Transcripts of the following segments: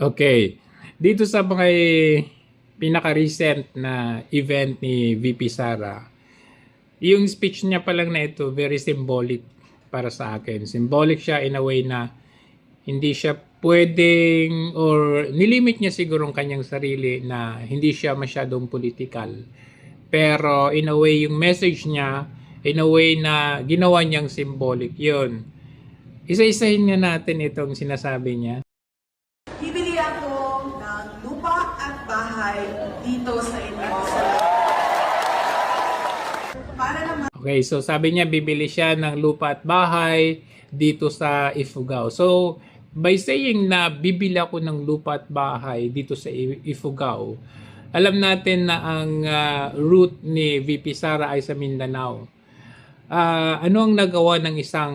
Okay. Dito sa mga pinaka-recent na event ni VP Sara, yung speech niya pa lang na ito, very symbolic para sa akin. Symbolic siya in a way na hindi siya pwedeng or nilimit niya siguro ang kanyang sarili na hindi siya masyadong political. Pero in a way, yung message niya, in a way na ginawa niyang symbolic, yun. Isa-isahin nga natin itong sinasabi niya. Bibili ako ng lupa at bahay dito sa inyo. Para naman Okay, so sabi niya bibili siya ng lupa at bahay dito sa Ifugao. So, by saying na bibili ako ng lupa at bahay dito sa Ifugao, alam natin na ang route ni VP Sara ay sa Mindanao. Ano ang nagawa ng isang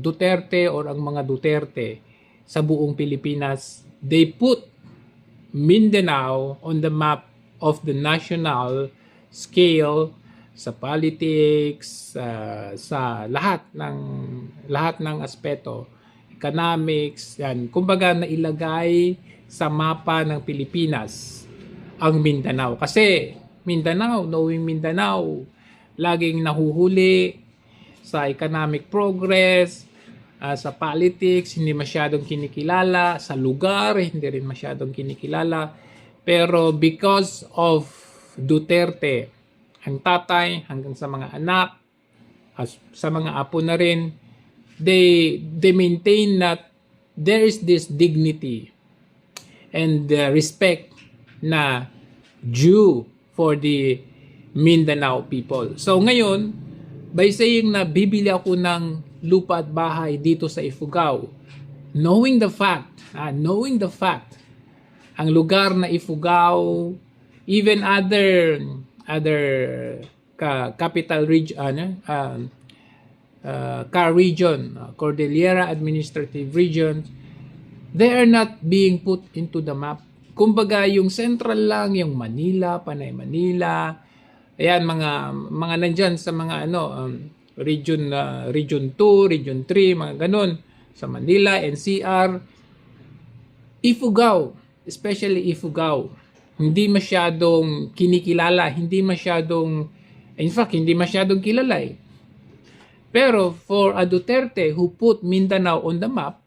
Duterte or ang mga Duterte sa buong Pilipinas? They put Mindanao on the map of the national scale sa politics, sa lahat ng aspeto, economics, yan. Kumbaga nailagay sa mapa ng Pilipinas ang Mindanao. Kasi Mindanao, knowing Mindanao, laging nahuhuli sa economic progress, sa politics, hindi masyadong kinikilala, sa lugar, hindi rin masyadong kinikilala. Pero because of Duterte, ang tatay hanggang sa mga anak, sa mga apo na rin, they maintain that there is this dignity and respect na due for the Mindanao people. So ngayon, by saying na bibili ako ng lupa at bahay dito sa Ifugao, knowing the fact, ang lugar na Ifugao, even other capital region, Cordillera Administrative Region, they are not being put into the map. Kumbaga yung central lang, yung Manila, Panay Manila, ayan mga nandyan sa mga region 2, region 3, mga ganun, sa Manila, NCR, Ifugao, especially Ifugao, hindi masyadong kinikilala, hindi masyadong kilala eh. Pero for a Duterte who put Mindanao on the map,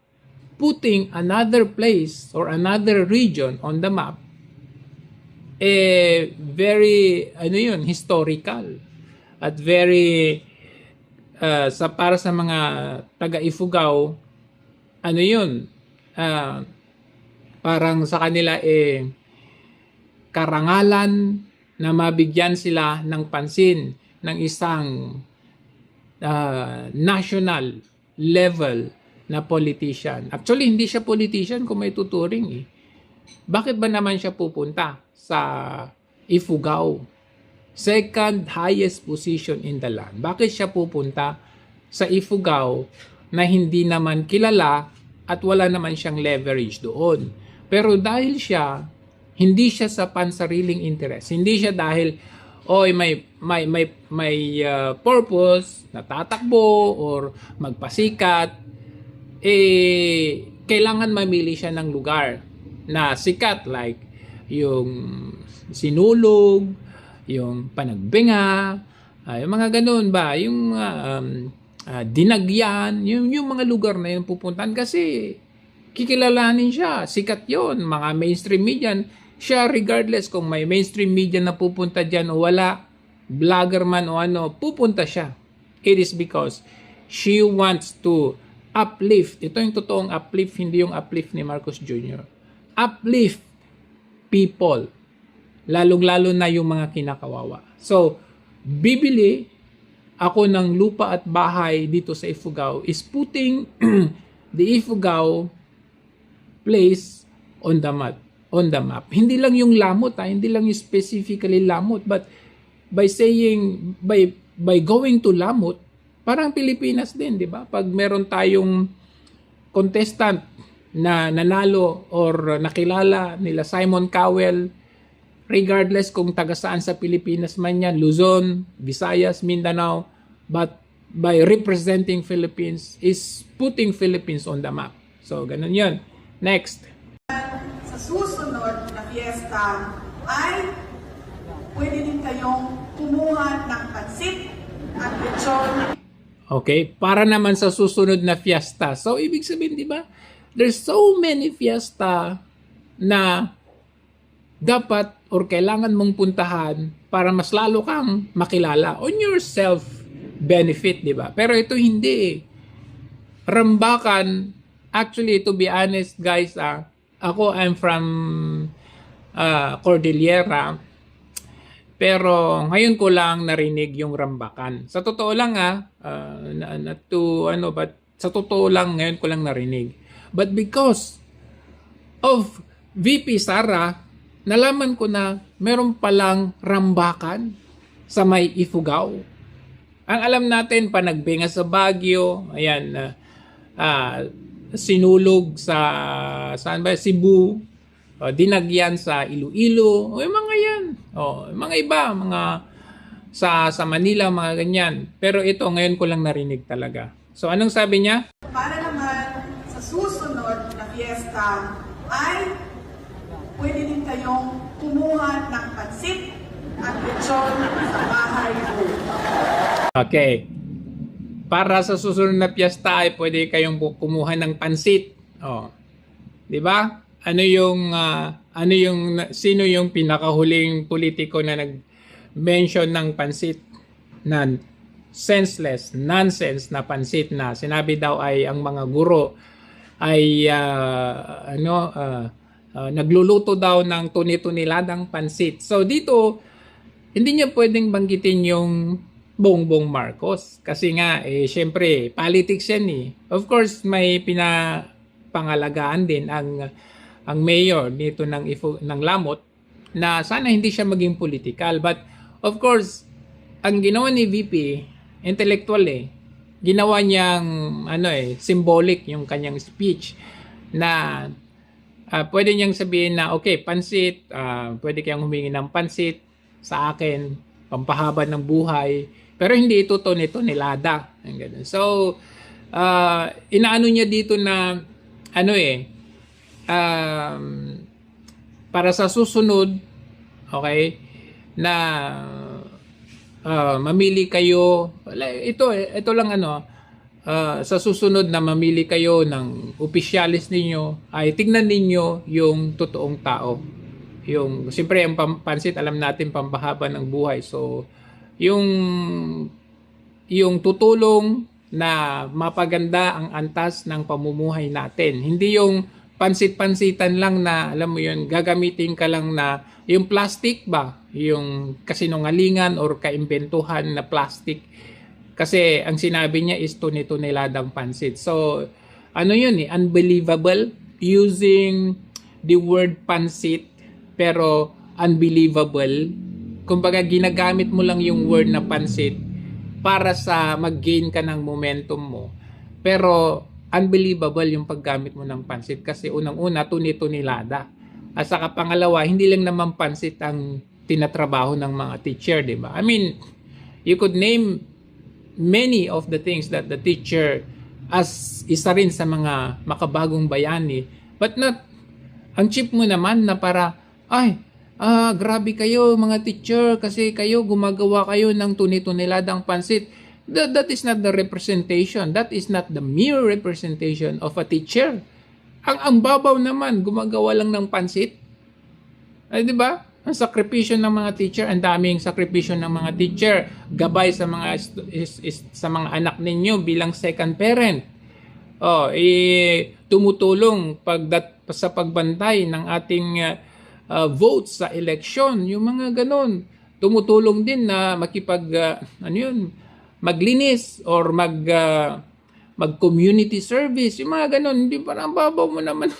putting another place or another region on the map, very historical at very para sa mga taga Ifugao, parang sa kanila karangalan na mabigyan sila ng pansin ng isang national level na politician. Actually, hindi siya politician kung may tuturing eh. Bakit ba naman siya pupunta sa Ifugao? Second highest position in the land. Bakit siya pupunta sa Ifugao na hindi naman kilala at wala naman siyang leverage doon? Pero dahil hindi siya sa pansariling interest. Hindi siya dahil may purpose na tatakbo or magpasikat, kailangan mamili siya ng lugar na sikat, like yung Sinulog, yung Panagbinga, yung mga ganun ba, yung Dinagyan, yung mga lugar na yun pupuntahan kasi kikilalanin siya, sikat yon, mga mainstream media siya, regardless kung may mainstream media na pupunta dyan o wala, vlogger man o pupunta siya. It is because she wants to uplift. Ito yung totoong uplift, hindi yung uplift ni Marcos Jr. Uplift people, lalong-lalo na yung mga kinakawawa. So, bibili ako ng lupa at bahay dito sa Ifugao is putting the Ifugao place on the map. Hindi lang yung Lamot, hindi lang yung specifically Lamot, but by saying, by going to Lamot, parang Pilipinas din, di ba? Pag meron tayong contestant na nanalo or nakilala nila Simon Cowell, regardless kung taga saan sa Pilipinas man yan, Luzon, Visayas, Mindanao, but by representing Philippines is putting Philippines on the map. So, ganun yun. Next. sa susunod na fiesta ay pwede din kayong kumuha ng pansit at lechon. Okay, para naman sa susunod na fiesta. So, ibig sabihin, di ba? There's so many fiesta na dapat or kailangan mong puntahan para mas lalo kang makilala on your self-benefit, di ba? Pero ito hindi eh. Rambakan, actually, to be honest, guys, ako, I'm from Cordillera. Pero ngayon ko lang narinig yung Rambakan. Sa totoo lang but sa totoo lang ngayon ko lang narinig. But because of VP Sara, nalaman ko na meron palang Rambakan sa may Ifugao. Ang alam natin, Panagbinga sa Baguio, ayan, Sinulog sa saan ba? Cebu, Dinagyan sa Iloilo, yung mga yan. Yung mga iba, mga sa Manila, mga ganyan. Pero ito, ngayon ko lang narinig talaga. So, anong sabi niya? Para naman sa susunod na fiesta ay pwede din kayong kumuha ng pansit at lechon sa bahay po. Okay. Para sa susunod na piyesta ay pwede kayong kumuha ng pansit. 'Di ba? Sino yung pinakahuling politiko na nag-mention ng pansit na senseless, nonsense na pansit na sinabi daw ay ang mga guro ay nagluluto daw ng tuni-tuniladang pansit. So dito hindi niya pwedeng banggitin yung Bongbong Marcos kasi nga syempre politics yan eh. Of course may pinapangalagaan din ang mayor dito ng Lamot na sana hindi siya maging political, but of course ang ginawa ni VP intellectual ginawa niyang symbolic yung kanyang speech na pwede niyang sabihin na okay, pansit, pwede kayong humingi ng pansit sa akin, pampahaba ng buhay. Pero hindi ito nilada. So, inaano niya dito na para sa susunod, okay, na mamili kayo. Ito lang sa susunod na mamili kayo ng opisyalis ninyo, ay tignan ninyo yung totoong tao. Siyempre, ang pansit, alam natin, pampahaba ng buhay. So, yung tutulong na mapaganda ang antas ng pamumuhay natin. Hindi yung pansit-pansitan lang na, alam mo yun, gagamitin ka lang na yung plastic ba? Yung kasinungalingan or kaimbentuhan na plastic. Kasi ang sinabi niya is tuni-tuniladang pansit. So, unbelievable using the word pansit pero unbelievable. Kumbaga ginagamit mo lang yung word na pansit para sa mag-gain ka ng momentum mo. Pero unbelievable yung paggamit mo ng pansit kasi unang-una tuni-tunilada. At saka pangalawa, hindi lang naman pansit ang tinatrabaho ng mga teacher, di ba? I mean, you could name many of the things that the teacher as isa rin sa mga makabagong bayani, but not ang cheap mo naman na para grabe kayo mga teacher kasi kayo gumagawa kayo ng tuni-tuniladang pansit. That is not the representation. That is not the mere representation of a teacher. Ang babaw naman, gumagawa lang ng pansit. Ay, di ba? Ang sakripisyo ng mga teacher, ang daming sakripisyo ng mga teacher, gabay sa mga anak ninyo bilang second parent. Tumutulong sa pagbantay ng ating votes sa election, yung mga ganon. Tumutulong din na maglinis or mag-community service, yung mga ganon. Hindi parang babaw mo naman.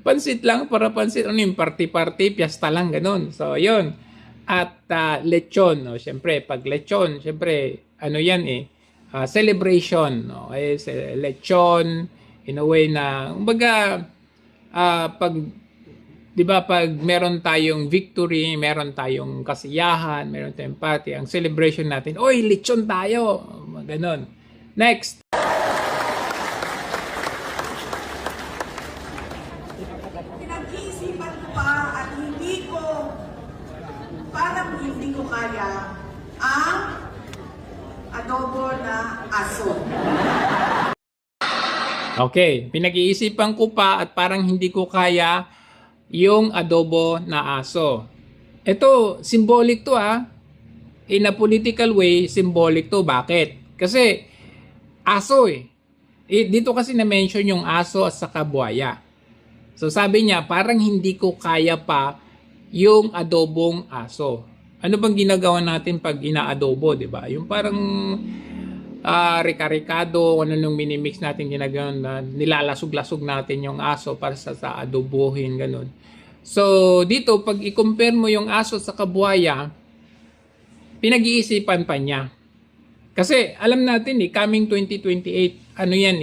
Pansit lang para pansit. Party-party, piyesta lang, ganon. So, yun. At lechon. Siyempre, pag lechon, siyempre, celebration. Okay? Lechon, in a way na, di ba pag meron tayong victory, meron tayong kasiyahan, meron tayong party, ang celebration natin, oy, lechon tayo. Ganon. Next. pinag-iisipan ko pa at parang hindi ko kaya ang adobo na aso. Okay, pinag-iisipan ko pa at parang hindi ko kaya yung adobo na aso. Ito, symbolic to In a political way, symbolic to. Bakit? Kasi aso dito kasi na-mention yung aso at saka buhaya. So sabi niya, parang hindi ko kaya pa yung adobong aso. Ano bang ginagawa natin pag ina-adobo, di ba? Yung parang rika-rikado, ano nung minimix natin ginagawa na nilalasog-lasog natin yung aso para sa adobohin, ganun. So dito, pag i-compare mo yung aso sa kabuhaya, pinag-iisipan pa niya. Kasi alam natin coming 2028, ano yan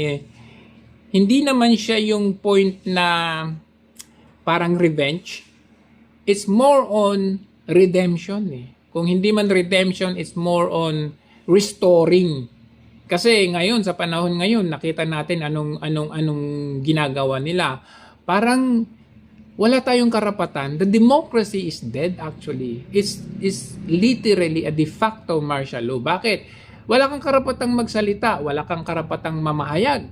hindi naman siya yung point na parang revenge. It's more on redemption Kung hindi man redemption, it's more on restoring. Kasi ngayon, sa panahon ngayon, nakita natin anong ginagawa nila. Parang wala tayong karapatan. The democracy is dead actually. It's literally a de facto martial law. Bakit? Wala kang karapatang magsalita, wala kang karapatang mamahayag,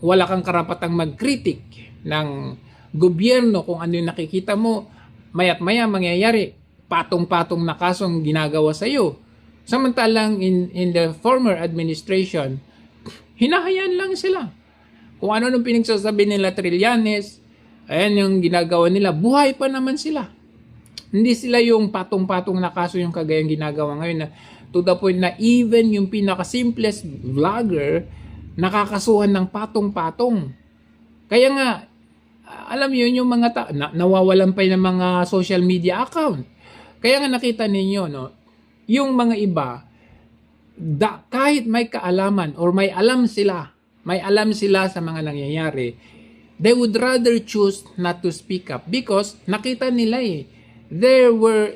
wala kang karapatang magkritik ng gobyerno kung ano yung nakikita mo, maya't maya mangyayari, patong-patong na kasong ginagawa sa iyo. Samantalang in the former administration, hinahayaan lang sila. Kung ano nung pinagsasabi nila Trillanes, ayan yung ginagawa nila, buhay pa naman sila. Hindi sila yung patong-patong na kaso yung kagayang ginagawa ngayon na to the point na even yung pinaka-simplest vlogger nakakasuhan ng patong-patong. Kaya nga, alam yun yung mga nawawalan pa ng mga social media account. Kaya nga nakita ninyo, yung mga iba, kahit may kaalaman or may alam sila sa mga nangyayari, they would rather choose not to speak up because nakita nila there were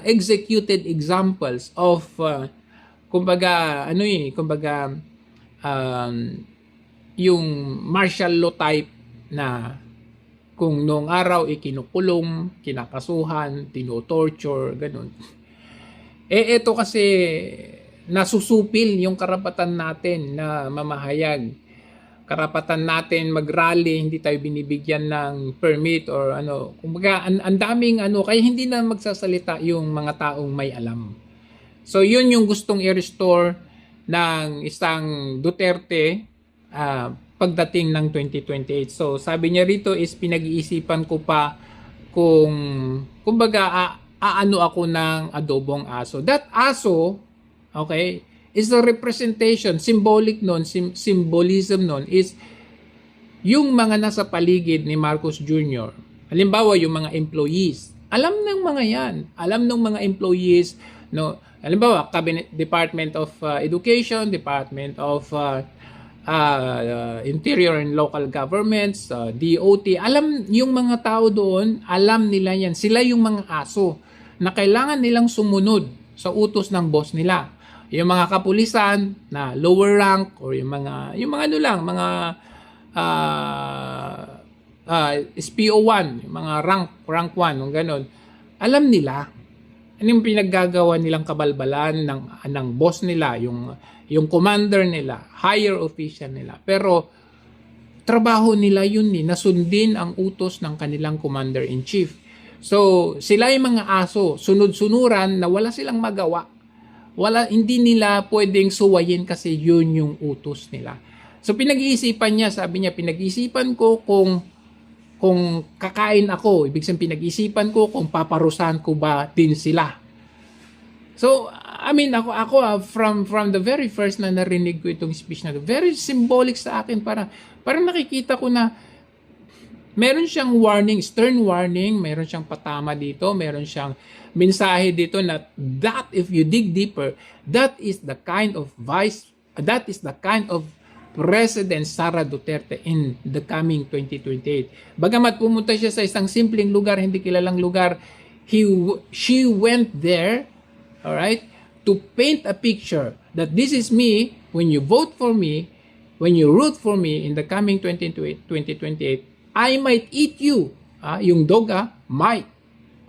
executed examples of yung martial law type na kung noong araw kinukulong, kinakasuhan, tinotorture, ganun. Ito kasi nasusupil yung karapatan natin na mamahayag. Karapatan natin mag-rally, hindi tayo binibigyan ng permit or ano. Kumbaga, ang daming kaya hindi na magsasalita yung mga taong may alam. So, yun yung gustong i-restore ng isang Duterte pagdating ng 2028. So, sabi niya rito is pinag-iisipan ko pa kung aano ako ng adobong aso. That aso, okay, is the representation, symbolic nun, symbolism nun is yung mga nasa paligid ni Marcos Jr. Halimbawa, yung mga employees. Alam ng mga yan. Alam ng mga employees, halimbawa, Cabinet Department of Education, Department of Interior and Local Governments, DOT. Alam yung mga tao doon, alam nila yan. Sila yung mga aso na kailangan nilang sumunod sa utos ng boss nila. Yung mga kapulisan na lower rank or yung mga SPO1, yung mga rank 1, yung ganun. Alam nila ano yung pinaggagawa nilang kabalbalan ng boss nila, yung commander nila, higher official nila. Pero trabaho nila yun nasundin ang utos ng kanilang commander-in-chief. So, sila yung mga aso, sunod-sunuran na wala silang magawa. Hindi nila pwedeng suwayin kasi yun yung utos nila. So, pinag-iisipan niya, sabi niya, pinag-iisipan ko kung kakain ako, ibig sabihin pinag-isipan ko kung paparusahan ko ba din sila. So, I mean, ako from the very first na narinig ko itong speech na very symbolic sa akin. Parang nakikita ko na meron siyang warning, stern warning, meron siyang patama dito, meron siyang mensahe dito na that if you dig deeper, that is the kind of President Sara Duterte in the coming 2028. Bagamat pumunta siya sa isang simpleng lugar, hindi kilalang lugar, she went there, all right, to paint a picture that this is me, when you vote for me, when you root for me in the coming 2028, I might eat you. Yung dog, might.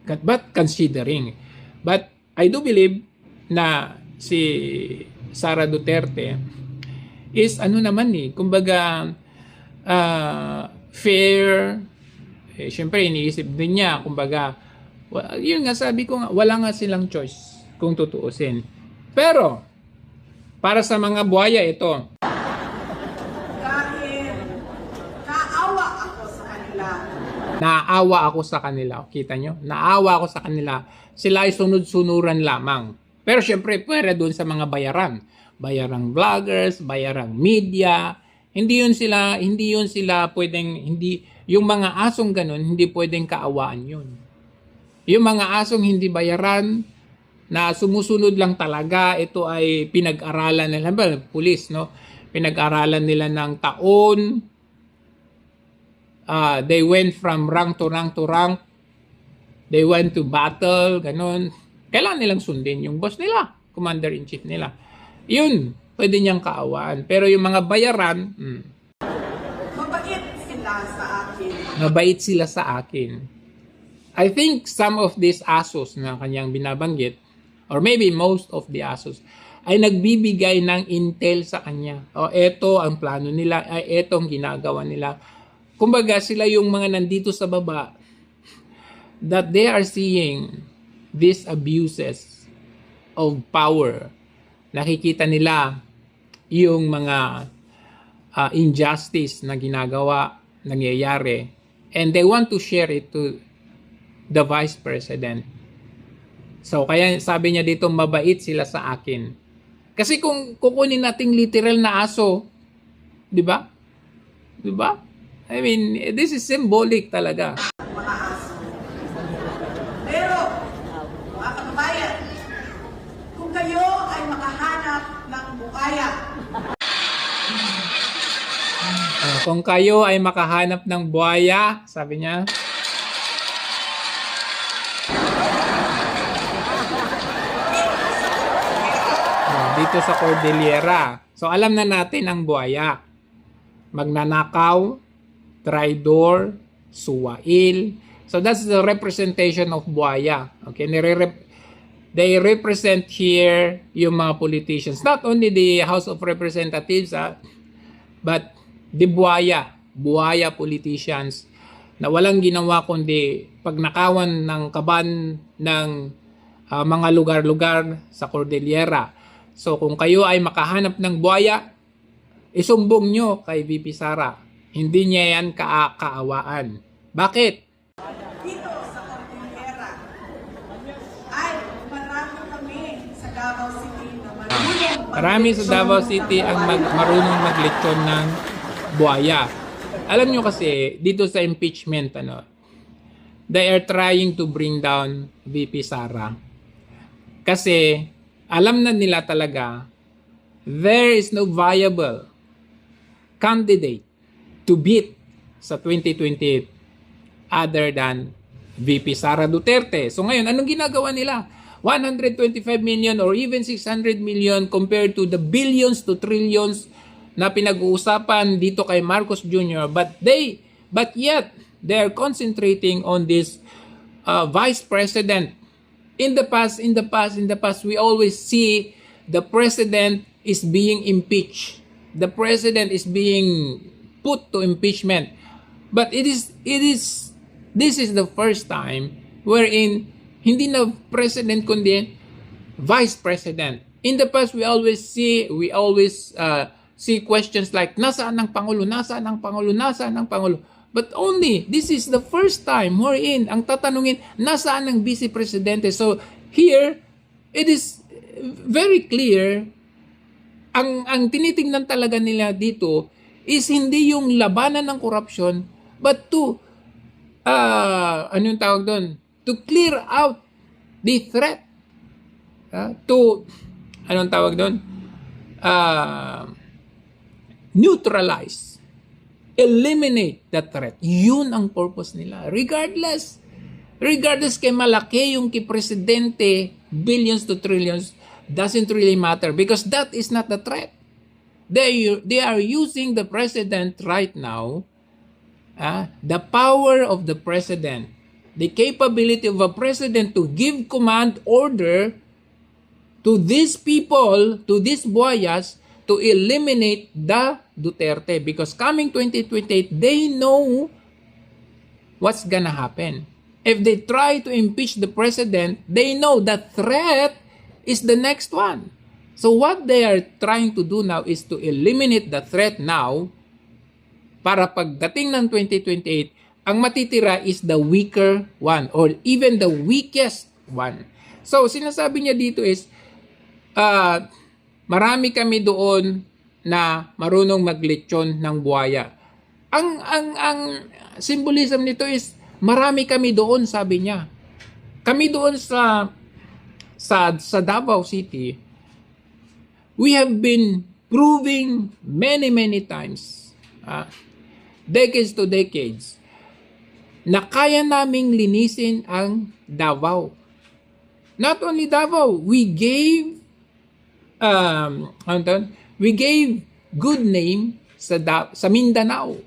But considering. But I do believe na si Sara Duterte is kumbaga fair. Siyempre iniisip din niya, kumbaga yun nga sabi ko nga, wala nga silang choice kung tutuusin. Pero para sa mga buhaya ito, Dahil naawa ako sa kanila. naawa ako sa kanila. Kita nyo? Naawa ako sa kanila. Sila ay sunod-sunuran lamang. Pero syempre, pwede doon sa mga bayaran. Bayarang vloggers, bayarang media. Hindi yun sila pwedeng, yung mga asong ganun, hindi pwedeng kaawaan yun. Yung mga asong hindi bayaran, na sumusunod lang talaga, ito ay pinag-aralan nila, pulis, no? Pinag-aralan nila ng taon. They went from rank to rank to rank. They went to battle, ganun. Kailangan nilang sundin yung boss nila, commander-in-chief nila. Yun, pwede niyang kaawaan. Pero yung mga bayaran, Mabait sila sa akin. mabait sila sa akin. I think some of these ASOS na kanyang binabanggit, or maybe most of the ASOS, ay nagbibigay ng intel sa kanya. O eto ang plano nila, ay eto ang ginagawa nila. Kumbaga sila yung mga nandito sa baba that they are seeing these abuses of power. Nakikita nila yung mga injustice na ginagawa, nangyayari, and they want to share it to the Vice President. So, kaya sabi niya dito, mabait sila sa akin. Kasi kung kukunin nating literal na aso, di ba? Di ba? I mean, this is symbolic talaga. Mga aso. Pero, mga kababayan, kung kayo ay makahanap ng bukaya, Kung kayo ay makahanap ng buhaya, sabi niya, dito sa Cordillera. So, alam na natin ang buhaya. Magnanakaw, traidor, suwail. So, that's the representation of buhaya. Okay? They represent here yung mga politicians. Not only the House of Representatives, but the buhaya politicians na walang ginawa kundi pagnakawan ng kaban ng mga lugar-lugar sa Cordillera. So kung kayo ay makahanap ng buhaya, isumbong nyo kay VP Sara. Hindi niya yan kaawaan. Bakit? dito sa Cordillera, ay marami kami sa Davao City na Marami sa Davao City ang marunong maglechon ng buhaya. Alam nyo kasi, dito sa impeachment, they are trying to bring down VP Sara. Kasi, alam na nila talaga, there is no viable candidate to beat sa 2028 other than VP Sara Duterte. So ngayon, anong ginagawa nila? 125 million or even 600 million compared to the billions to trillions na pinag-uusapan dito kay Marcos Jr. But yet, they are concentrating on this Vice President. In the past, we always see the President is being impeached. The President is being put to impeachment. But this is the first time wherein hindi na President kundi Vice President. In the past, we always see questions like, nasaan ang Pangulo? Nasaan ang Pangulo? Nasaan ang Pangulo? But only, this is the first time wherein ang tatanungin, nasaan ang Vice Presidente? So, here, it is very clear, ang tinitingnan talaga nila dito is hindi yung labanan ng korupsyon, but to, anong tawag doon? To clear out the threat. Anong tawag doon? Neutralize. Eliminate that threat. Yun ang purpose nila. Regardless kay malaki yung presidente, billions to trillions, doesn't really matter because that is not the threat. They are using the president right now The power of the president, the capability of a president to give command order to these people, to these buayas, to eliminate the Duterte. Because coming 2028, they know what's gonna happen. If they try to impeach the president, they know the threat is the next one. So what they are trying to do now is to eliminate the threat now para pagdating ng 2028, ang matitira is the weaker one or even the weakest one. So sinasabi niya dito is, marami kami doon na marunong maglechon ng buhaya. Ang symbolism nito is marami kami doon, sabi niya. Kami doon sa Davao City, we have been proving many times, decades to decades, na kaya naming linisin ang Davao. Not only Davao, we gave good name sa Mindanao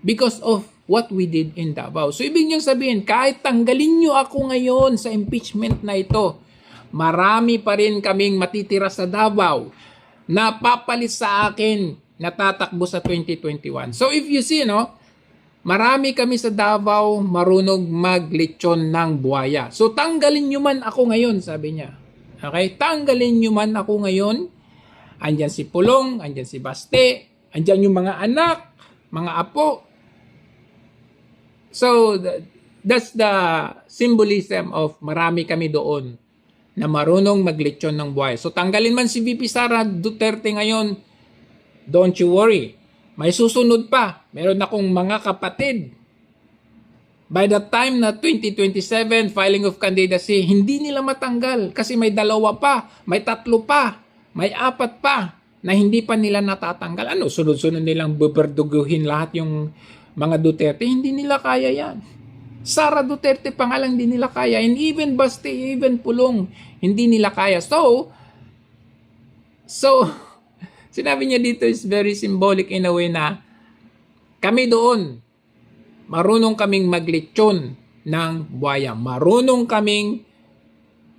because of what we did in Davao. So ibig niyong sabihin, kahit tanggalin niyo ako ngayon sa impeachment na ito, marami pa rin kaming matitira sa Davao na papalit sa akin na tatakbo sa 2021. So if you see, marami kami sa Davao marunong maglechon ng buhaya. So tanggalin niyo man ako ngayon, sabi niya. Okay? Tanggalin niyo man ako ngayon. Andyan si Pulong, andyan si Baste, andyan yung mga anak, mga apo. So that's the symbolism of marami kami doon na marunong maglechon ng buhay. So tanggalin man si VP Sara Duterte ngayon, don't you worry. May susunod pa. Meron akong mga kapatid. By the time na 2027 filing of candidacy, hindi nila matanggal kasi may 2 pa, may 3 pa, may 4 pa na hindi pa nila natatanggal. Ano, sunod-sunod nilang buberduguhin lahat yung mga Duterte? Hindi nila kaya yan. Sara Duterte pa nga lang hindi nila kaya. And even Baste, even Pulong, hindi nila kaya. So, sinabi niya dito is very symbolic in a way na kami doon, marunong kaming maglechon ng buhaya. Marunong kaming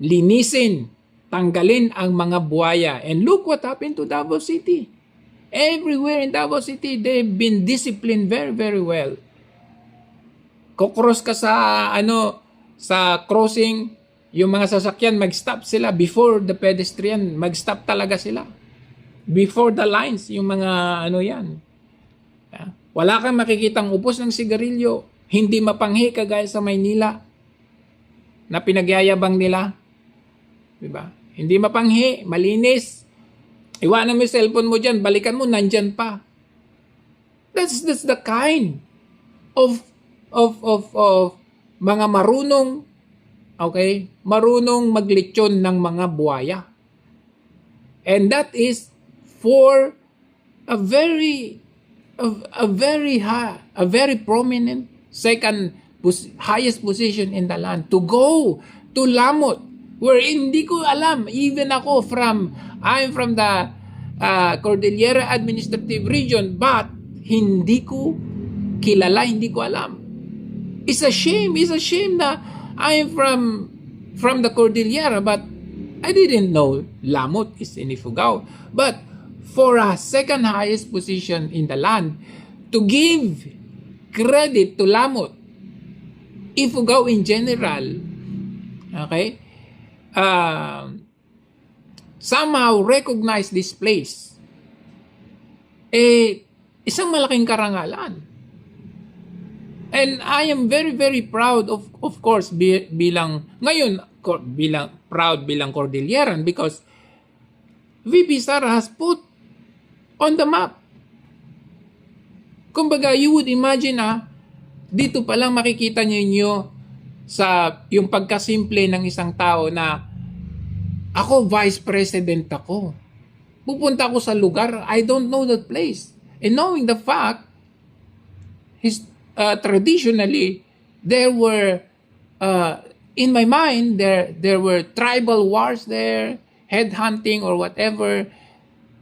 linisin, tanggalin ang mga buhaya. And look what happened to Davao City. Everywhere in Davao City, they've been disciplined very well. Kukross ka sa crossing, yung mga sasakyan mag-stop sila before the pedestrian, mag-stop talaga sila. Before the lines, yung mga yan. Wala kang makikitang upos ng sigarilyo, hindi mapanghi kagaya sa Maynila na pinagyayabang nila. Diba? Hindi mapanghi, malinis. Iwanan mo yung cellphone mo dyan, balikan mo, nandyan pa. That's the kind of mga marunong, marunong maglechon ng mga buhaya. And that is for a very prominent second highest position in the land to go to Lamot, where hindi ko alam, even ako I'm from the Cordillera Administrative Region, but hindi ko kilala, hindi ko alam. It's a shame na I'm from the Cordillera, but I didn't know Lamot is in Ifugao. But for a second highest position in the land, to give credit to Lamot, Ifugao in general, somehow recognize this place, isang malaking karangalan. And I am very proud of course bilang Cordilleran, because VP Sara has put on the map. Kumbaga, you would imagine dito pa lang makikita niyo sa yung pagkasimple ng isang tao na ako vice president ako. Pupunta ako sa lugar, I don't know that place. And knowing the fact, traditionally, there were, in my mind, there were tribal wars there, headhunting or whatever.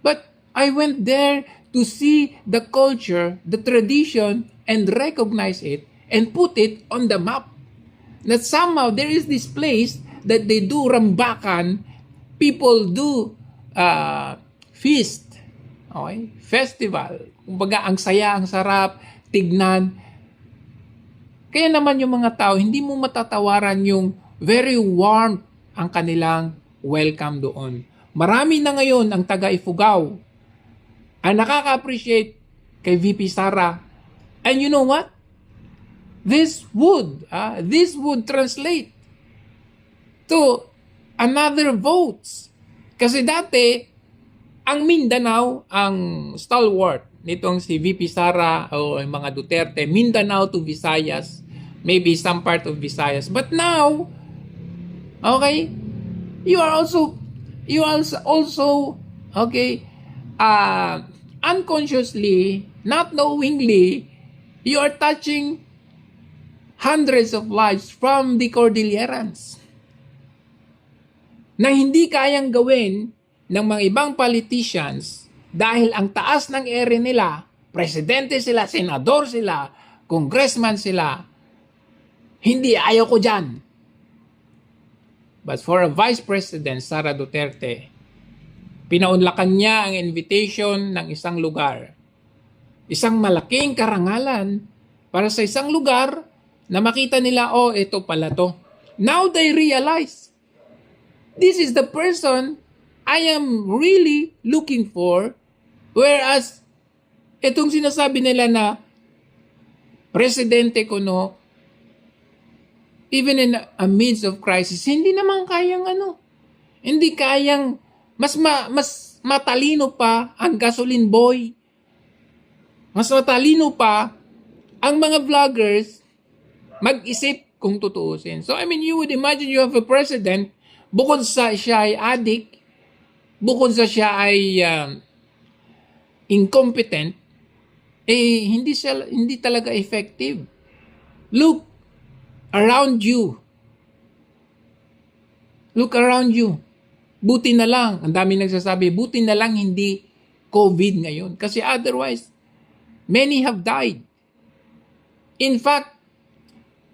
But I went there to see the culture, the tradition and recognize it and put it on the map. That somehow there is this place that they do rambakan, people do feast, okay? Festival. Kumbaga, ang saya, ang sarap, tignan. Kaya naman yung mga tao, hindi mo matatawaran yung very warm ang kanilang welcome doon. Marami na ngayon ang taga Ifugao ang nakaka-appreciate kay VP Sara. And you know what? This would translate to another votes. Kasi dati, ang Mindanao, ang stalwart nitong si VP Sara o yung mga Duterte, Mindanao to Visayas, maybe some part of Visayas. But now, okay, you are also okay, unconsciously, not knowingly, you are touching hundreds of lives from the Cordillerans na hindi kayang gawin ng mga ibang politicians dahil ang taas ng ere nila, presidente sila, senador sila, congressman sila, hindi, ayaw ko dyan. But for a Vice President, Sara Duterte, pinaunlakan niya ang invitation ng isang lugar. Isang malaking karangalan para sa isang lugar na makita nila, oh, ito pala to. Now they realize, this is the person I am really looking for. Whereas, itong sinasabi nila na, presidente ko no, even in a midst of crisis, hindi naman kayang hindi kayang, mas matalino pa ang gasoline boy. Mas matalino pa ang mga vloggers mag-isip kung tutuusin. So, I mean, you would imagine you have a president, bukod sa siya ay addict, bukod sa siya ay incompetent, hindi talaga effective. Look around you. Look around you. Buti na lang, ang daming nagsasabi, buti na lang hindi COVID ngayon. Kasi otherwise, many have died. In fact,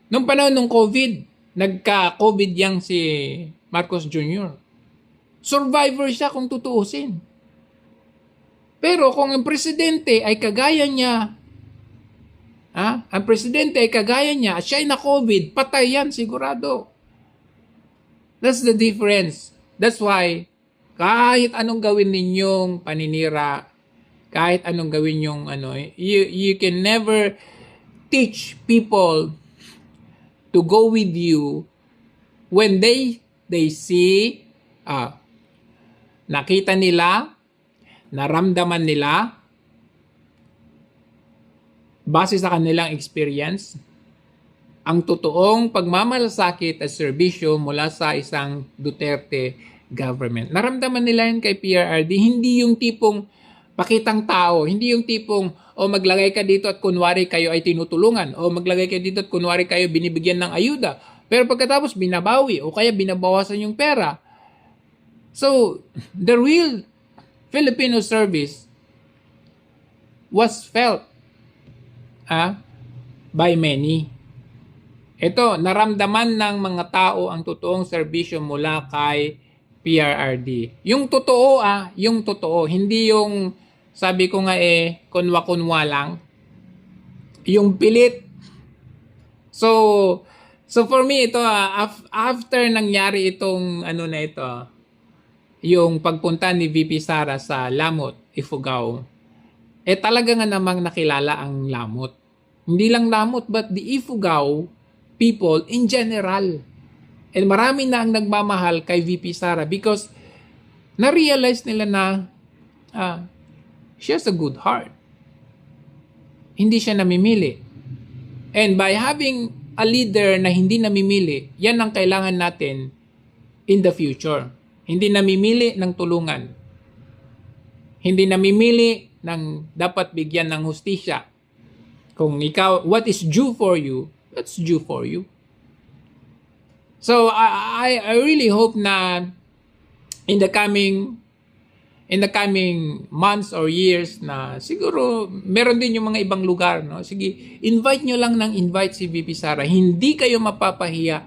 nung panahon ng COVID, nagka-COVID yang si Marcos Jr. Survivor siya kung tutuusin. Pero kung ang presidente ay kagaya niya, ang presidente ay kagaya niya, at siya ay na-COVID, patay yan sigurado. That's the difference. That's why, kahit anong gawin ninyong paninira, kahit anong gawin yung you can never teach people to go with you when they see, nakita nila, naramdaman nila, base sa kanilang experience, ang totoong pagmamalasakit at serbisyo mula sa isang Duterte government. Naramdaman nila yan kay PRRD, hindi yung tipong pakitang tao, hindi yung tipong, maglagay ka dito at kunwari kayo ay tinutulungan, o maglagay kayo dito at kunwari kayo binibigyan ng ayuda, pero pagkatapos binabawi, o kaya binabawasan yung pera. So, the real Filipino service was felt by many. Ito, naramdaman ng mga tao ang totoong serbisyo mula kay PRRD. Yung totoo, yung totoo, hindi yung sabi ko nga kunwa-kunwa lang. Yung pilit. So for me ito, after nangyari itong yung pagpunta ni VP Sara sa Lamot, Ifugao, talaga nga namang nakilala ang Lamot. Hindi lang Lamot, but the Ifugao people in general. And marami na ang nagmamahal kay VP Sara because na-realize nila na she has a good heart. Hindi siya namimili. And by having a leader na hindi namimili, yan ang kailangan natin in the future. Hindi namimili ng tulungan. Hindi namimili ng dapat bigyan ng hustisya. Kung ikaw, what is due for you, that's due for you. So I really hope na in the coming in the coming months or years na siguro meron din yung mga ibang lugar, no? Sige, invite nyo lang ng invite si VP Sara. Hindi kayo mapapahiya.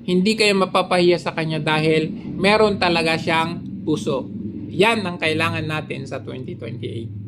Hindi kayo mapapahiya sa kanya dahil meron talaga siyang puso. Yan ang kailangan natin sa 2028.